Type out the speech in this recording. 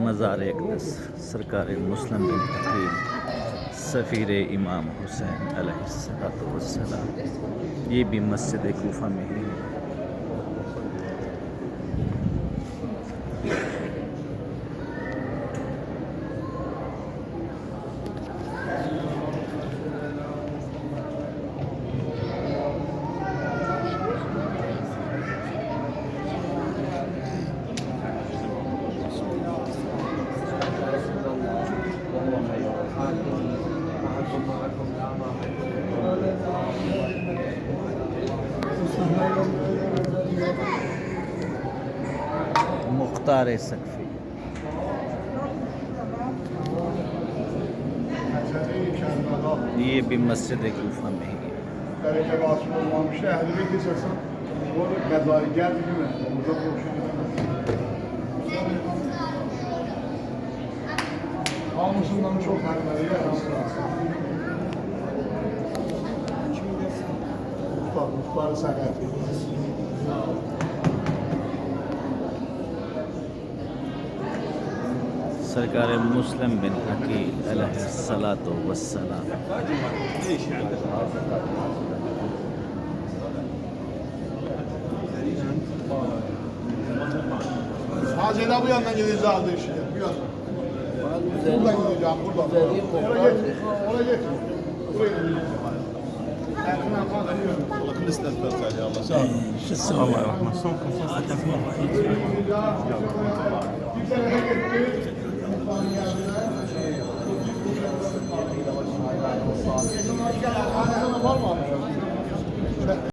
मज़ार अक़दस सरकार मुस्लिम बिन अक़ील सफ़ीर इमाम हुसैन अलैहिस्सलाम, ये भी मस्जिद कूफा में ही है। मुख्तार सकफ़ी ये भी मस्जिद कूफा में ही है। सरकार मुस्लिम बिन Aqeel अलैहिस्सलातु वस्सलाम। Hazine bu yandan gideceğiz aldı işte. Bu yandan. Buradan gideceğim, buradan. Oraya getir. Buraya gideceğim. Bakın isterler sadece Allah sağ olun. Allah rahmet olsun. Var mı?